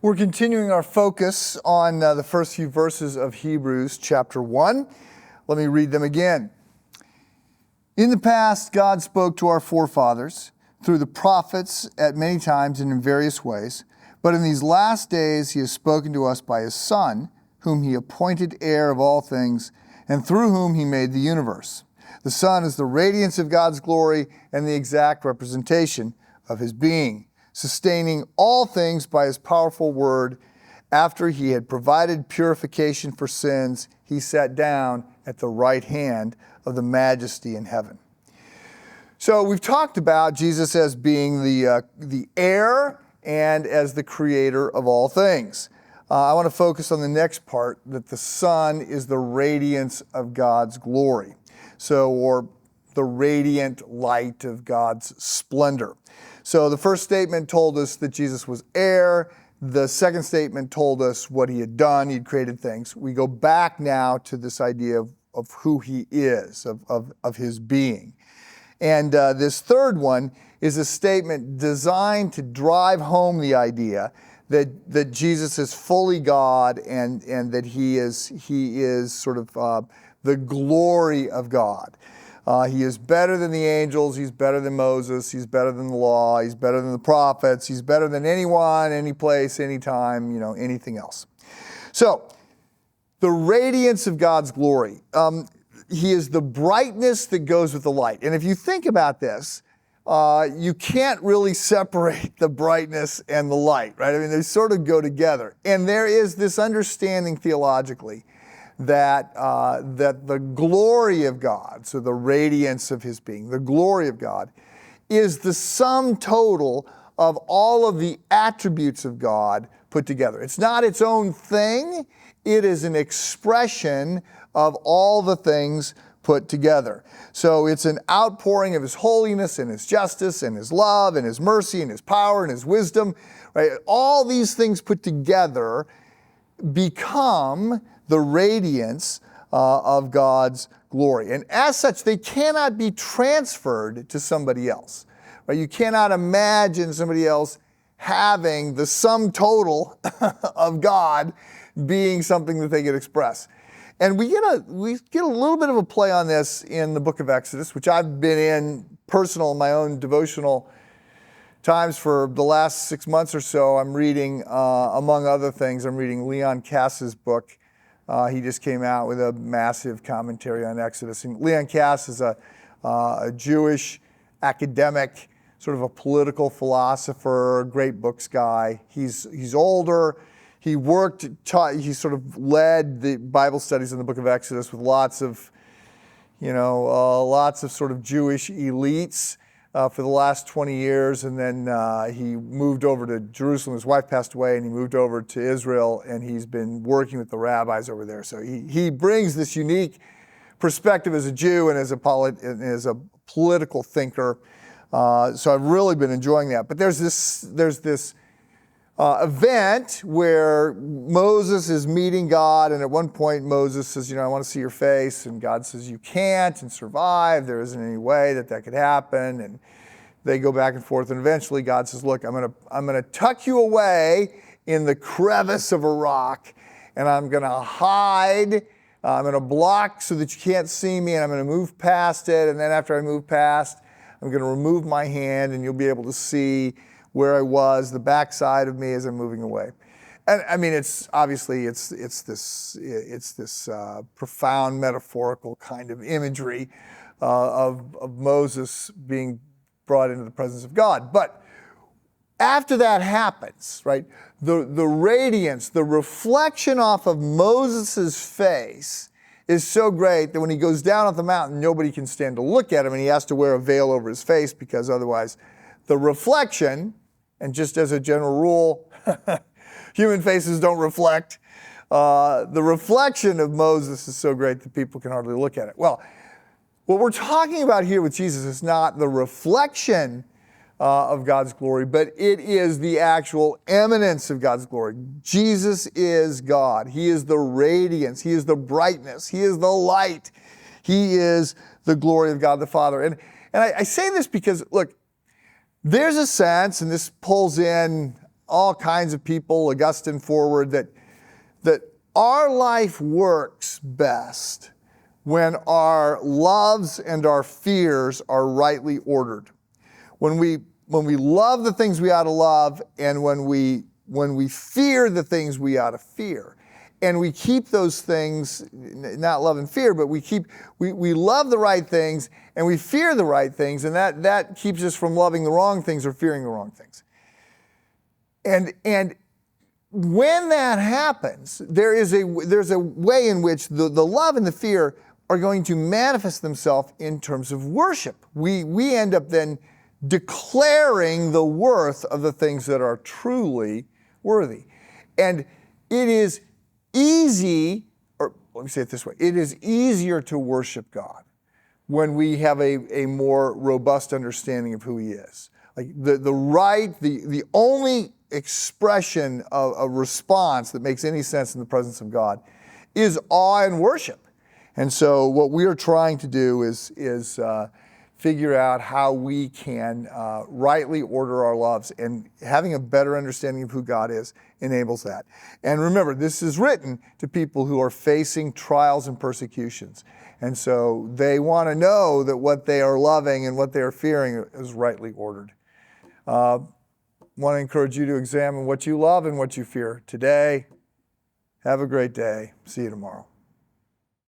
We're continuing our focus on the first few verses of Hebrews chapter 1. Let me read them again. In the past, God spoke to our forefathers through the prophets at many times and in various ways. But in these last days, he has spoken to us by his Son, whom he appointed heir of all things, and through whom he made the universe. The Son is the radiance of God's glory and the exact representation of his being, sustaining all things by his powerful word. After he had provided purification for sins, he sat down at the right hand of the majesty in heaven. So we've talked about Jesus as being the heir and as the creator of all things. I want to focus on the next part, that the Son is the radiance of God's glory. Or the radiant light of God's splendor. So the first statement told us that Jesus was heir. The second statement told us what he had done. He'd created things. We go back now to this idea of who he is, of his being. And this third one is a statement designed to drive home the idea that Jesus is fully God and that he is sort of the glory of God. He is better than the angels, he's better than Moses, he's better than the law, he's better than the prophets, he's better than anyone, any place, anytime, anything else. So, the radiance of God's glory. He is the brightness that goes with the light. And if you think about this, you can't really separate the brightness and the light, right? I mean, they sort of go together. And there is this understanding theologically that the glory of God, so the radiance of his being, the glory of God, is the sum total of all of the attributes of God put together. It's not its own thing. It is an expression of all the things put together. So it's an outpouring of his holiness and his justice and his love and his mercy and his power and his wisdom, right? All these things put together become the radiance of God's glory. And as such, they cannot be transferred to somebody else. Right? You cannot imagine somebody else having the sum total of God being something that they could express. And we get a little bit of a play on this in the book of Exodus, which I've been in my own devotional times for the last 6 months or so. I'm reading, among other things, I'm reading Leon Kass's book. He just came out with a massive commentary on Exodus. And Leon Kass is a Jewish academic, sort of a political philosopher, great books guy. He's older. He he sort of led the Bible studies in the book of Exodus with lots of sort of Jewish elites for the last 20 years. And then he moved over to Jerusalem. His wife passed away and he moved over to Israel, and he's been working with the rabbis over there. So he brings this unique perspective as a Jew and as a political thinker. So I've really been enjoying that. But there's this event where Moses is meeting God, and at one point Moses says, I want to see your face, and God says, you can't and survive. There isn't any way that could happen. And they go back and forth, and eventually God says, look, I'm going to tuck you away in the crevice of a rock, and I'm going to hide. I'm going to block so that you can't see me, and I'm going to move past it. And then after I move past, I'm going to remove my hand, and you'll be able to see where I was, the backside of me as I'm moving away. And I mean, it's this profound metaphorical kind of imagery of Moses being brought into the presence of God. But after that happens, right, the radiance, the reflection off of Moses's face is so great that when he goes down off the mountain, nobody can stand to look at him, and he has to wear a veil over his face because otherwise the reflection, and just as a general rule, human faces don't reflect. The reflection of Moses is so great that people can hardly look at it. Well, what we're talking about here with Jesus is not the reflection of God's glory, but it is the actual eminence of God's glory. Jesus is God. He is the radiance. He is the brightness. He is the light. He is the glory of God the Father. And I say this because, look, there's a sense, and this pulls in all kinds of people, Augustine forward, that our life works best when our loves and our fears are rightly ordered. When we love the things we ought to love, and when we fear the things we ought to fear. And we keep those things, not love and fear, but we love the right things and we fear the right things, and that keeps us from loving the wrong things or fearing the wrong things. And when that happens, there's a way in which the love and the fear are going to manifest themselves in terms of worship. We end up then declaring the worth of the things that are truly worthy. And it is easy, or let me say it this way, it is easier to worship God when we have a more robust understanding of who He is. Like the only expression of a response that makes any sense in the presence of God is awe and worship. And so what we are trying to do is figure out how we can rightly order our loves, and having a better understanding of who God is enables that. And remember, this is written to people who are facing trials and persecutions. And so they want to know that what they are loving and what they are fearing is rightly ordered. I want to encourage you to examine what you love and what you fear today. Have a great day. See you tomorrow.